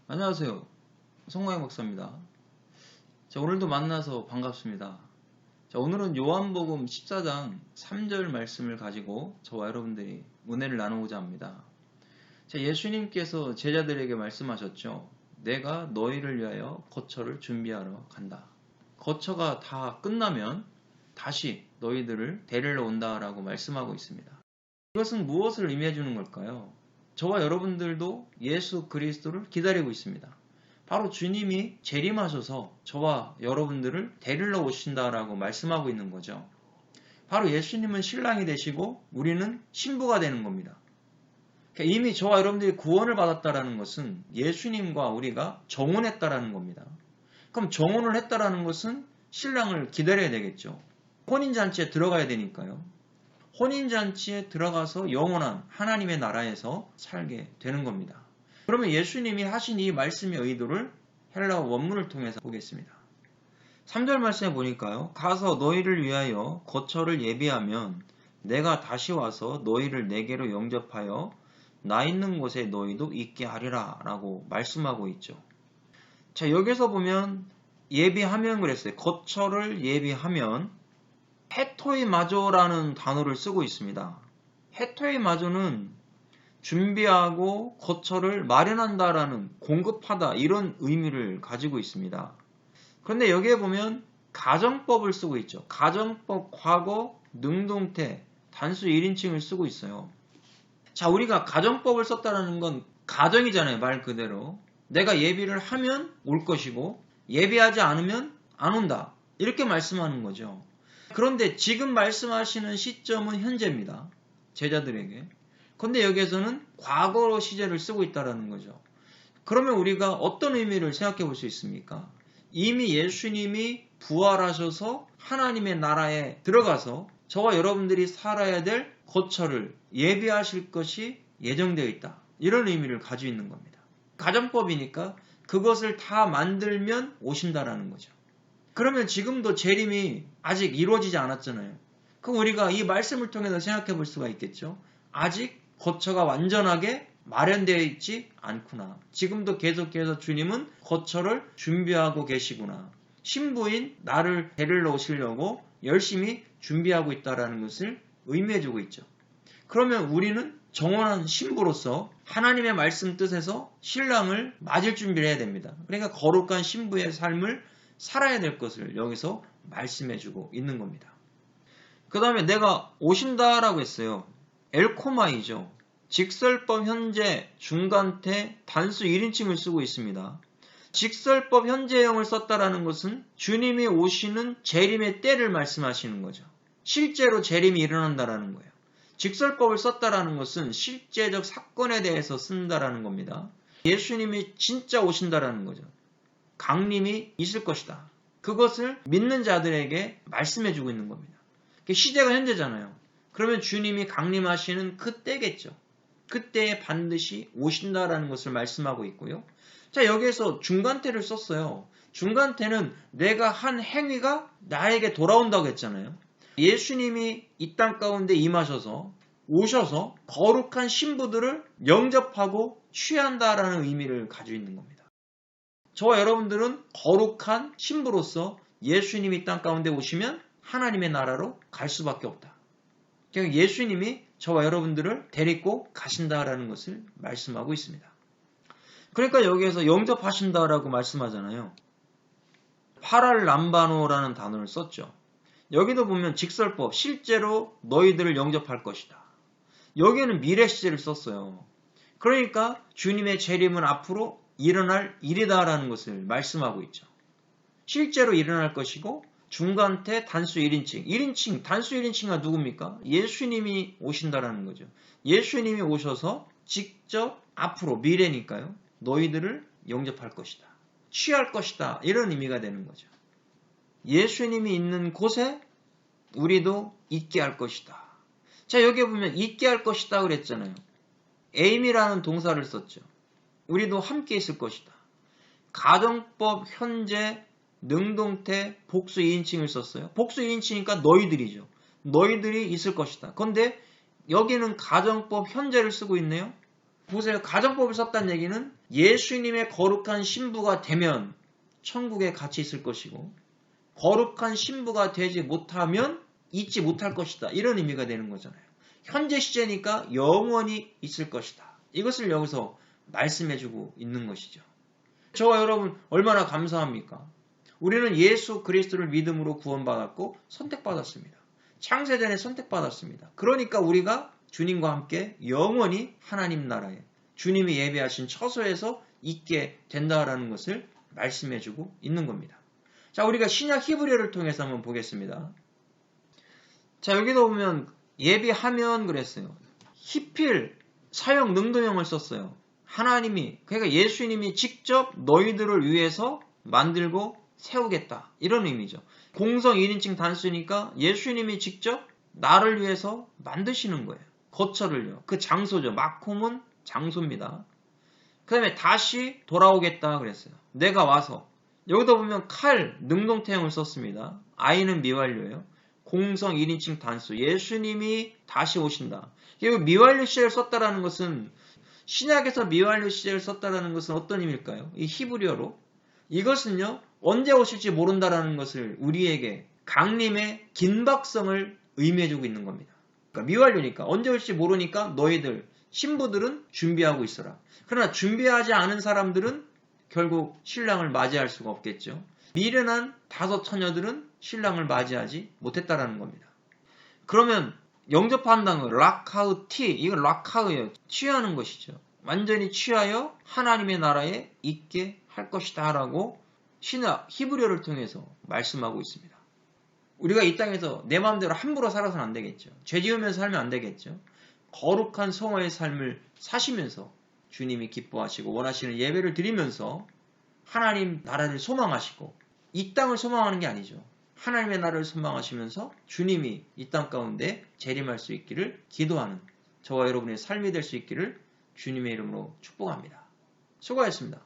안녕하세요. 성광희 목사입니다. 자, 오늘도 만나서 반갑습니다. 자, 오늘은 요한복음 14장 3절 말씀을 가지고 저와 여러분들이 은혜를 나누고자 합니다. 자, 예수님께서 제자들에게 말씀하셨죠. 내가 너희를 위하여 거처를 준비하러 간다. 거처가 다 끝나면 다시 너희들을 데리러 온다라고 말씀하고 있습니다. 이것은 무엇을 의미해 주는 걸까요? 저와 여러분들도 예수 그리스도를 기다리고 있습니다. 바로 주님이 재림하셔서 저와 여러분들을 데리러 오신다라고 말씀하고 있는 거죠. 바로 예수님은 신랑이 되시고 우리는 신부가 되는 겁니다. 이미 저와 여러분들이 구원을 받았다라는 것은 예수님과 우리가 정혼했다라는 겁니다. 그럼 정혼을 했다라는 것은 신랑을 기다려야 되겠죠. 혼인잔치에 들어가야 되니까요. 혼인잔치에 들어가서 영원한 하나님의 나라에서 살게 되는 겁니다. 그러면 예수님이 하신 이 말씀의 의도를 헬라어 원문을 통해서 보겠습니다. 3절 말씀에 보니까요. 가서 너희를 위하여 거처를 예비하면 내가 다시 와서 너희를 내게로 영접하여 나 있는 곳에 너희도 있게 하리라 라고 말씀하고 있죠. 자, 여기서 보면 예비하면 그랬어요. 거처를 예비하면 헤토이마조라는 단어를 쓰고 있습니다. 헤토이마조는 준비하고 거처를 마련한다라는 공급하다 이런 의미를 가지고 있습니다. 그런데 여기에 보면 가정법을 쓰고 있죠. 가정법, 과거, 능동태, 단수 1인칭을 쓰고 있어요. 자, 우리가 가정법을 썼다는 건 가정이잖아요. 말 그대로. 내가 예비를 하면 올 것이고 예비하지 않으면 안 온다. 이렇게 말씀하는 거죠. 그런데 지금 말씀하시는 시점은 현재입니다. 제자들에게. 그런데 여기에서는 과거 시제를 쓰고 있다는 거죠. 그러면 우리가 어떤 의미를 생각해 볼 수 있습니까? 이미 예수님이 부활하셔서 하나님의 나라에 들어가서 저와 여러분들이 살아야 될 거처를 예비하실 것이 예정되어 있다. 이런 의미를 가지고 있는 겁니다. 가정법이니까 그것을 다 만들면 오신다라는 거죠. 그러면 지금도 재림이 아직 이루어지지 않았잖아요. 그럼 우리가 이 말씀을 통해서 생각해 볼 수가 있겠죠. 아직 거처가 완전하게 마련되어 있지 않구나. 지금도 계속해서 주님은 거처를 준비하고 계시구나. 신부인 나를 데리러 오시려고 열심히 준비하고 있다는 것을 의미해 주고 있죠. 그러면 우리는 정원한 신부로서 하나님의 말씀 뜻에서 신랑을 맞을 준비를 해야 됩니다. 그러니까 거룩한 신부의 삶을 살아야 될 것을 여기서 말씀해 주고 있는 겁니다. 그 다음에 내가 오신다라고 했어요. 엘코마이죠. 직설법 현재 중간태 단수 1인칭을 쓰고 있습니다. 직설법 현재형을 썼다라는 것은 주님이 오시는 재림의 때를 말씀하시는 거죠. 실제로 재림이 일어난다라는 거예요. 직설법을 썼다라는 것은 실제적 사건에 대해서 쓴다라는 겁니다. 예수님이 진짜 오신다라는 거죠. 강림이 있을 것이다. 그것을 믿는 자들에게 말씀해주고 있는 겁니다. 시제가 현재잖아요. 그러면 주님이 강림하시는 그때겠죠. 그때에 반드시 오신다라는 것을 말씀하고 있고요. 자, 여기에서 중간태를 썼어요. 중간태는 내가 한 행위가 나에게 돌아온다고 했잖아요. 예수님이 이 땅 가운데 임하셔서 오셔서 거룩한 신부들을 영접하고 취한다라는 의미를 가지고 있는 겁니다. 저와 여러분들은 거룩한 신부로서 예수님이 땅 가운데 오시면 하나님의 나라로 갈 수밖에 없다. 그러니까 예수님이 저와 여러분들을 데리고 가신다라는 것을 말씀하고 있습니다. 그러니까 여기에서 영접하신다라고 말씀하잖아요. 파랄람바노라는 단어를 썼죠. 여기도 보면 직설법, 실제로 너희들을 영접할 것이다. 여기에는 미래 시제를 썼어요. 그러니까 주님의 재림은 앞으로 일어날 일이다라는 것을 말씀하고 있죠. 실제로 일어날 것이고 중간태 단수 1인칭, 단수 1인칭은 누굽니까? 예수님이 오신다라는 거죠. 예수님이 오셔서 직접 앞으로 미래니까요. 너희들을 영접할 것이다. 취할 것이다. 이런 의미가 되는 거죠. 예수님이 있는 곳에 우리도 있게 할 것이다. 자, 여기 보면 있게 할 것이다 그랬잖아요. 에임이라는 동사를 썼죠. 우리도 함께 있을 것이다. 가정법, 현재, 능동태, 복수 2인칭을 썼어요. 복수 2인칭이니까 너희들이죠. 너희들이 있을 것이다. 그런데 여기는 가정법 현재를 쓰고 있네요. 보세요. 가정법을 썼다는 얘기는 예수님의 거룩한 신부가 되면 천국에 같이 있을 것이고 거룩한 신부가 되지 못하면 있지 못할 것이다. 이런 의미가 되는 거잖아요. 현재 시제니까 영원히 있을 것이다. 이것을 여기서 말씀해주고 있는 것이죠. 저와 여러분 얼마나 감사합니까? 우리는 예수 그리스도를 믿음으로 구원받았고 선택받았습니다. 창세전에 선택받았습니다. 그러니까 우리가 주님과 함께 영원히 하나님 나라에 주님이 예배하신 처소에서 있게 된다라는 것을 말씀해주고 있는 겁니다. 자, 우리가 신약 히브리어를 통해서 한번 보겠습니다. 자, 여기도 보면 예비하면 그랬어요. 히필 사형 능동형을 썼어요. 하나님이, 그러니까 예수님이 직접 너희들을 위해서 만들고 세우겠다. 이런 의미죠. 공성 1인칭 단수니까 예수님이 직접 나를 위해서 만드시는 거예요. 거처를요. 그 장소죠. 마콤은 장소입니다. 그 다음에 다시 돌아오겠다 그랬어요. 내가 와서. 여기도 보면 칼 능동태형을 썼습니다. 아이는 미완료예요. 공성 1인칭 단수. 예수님이 다시 오신다. 그리고 미완료 시제를 썼다라는 것은 신약에서 미완료 시제를 썼다라는 것은 어떤 의미일까요? 이 히브리어로. 이것은요. 언제 오실지 모른다라는 것을 우리에게 강림의 긴박성을 의미해주고 있는 겁니다. 그러니까 미완료니까 언제 올지 모르니까 너희들 신부들은 준비하고 있어라. 그러나 준비하지 않은 사람들은 결국 신랑을 맞이할 수가 없겠죠. 미련한 다섯 처녀들은 신랑을 맞이하지 못했다라는 겁니다. 그러면 영접한다는 거 락하우티, 이건 락하우예요. 취하는 것이죠. 완전히 취하여 하나님의 나라에 있게 할 것이다 라고 신약 히브리어를 통해서 말씀하고 있습니다. 우리가 이 땅에서 내 마음대로 함부로 살아서는 안 되겠죠. 죄 지으면서 살면 안 되겠죠. 거룩한 성화의 삶을 사시면서 주님이 기뻐하시고 원하시는 예배를 드리면서 하나님 나라를 소망하시고 이 땅을 소망하는 게 아니죠. 하나님의 나라를 소망하시면서 주님이 이 땅 가운데 재림할 수 있기를 기도하는 저와 여러분의 삶이 될 수 있기를 주님의 이름으로 축복합니다. 수고하셨습니다.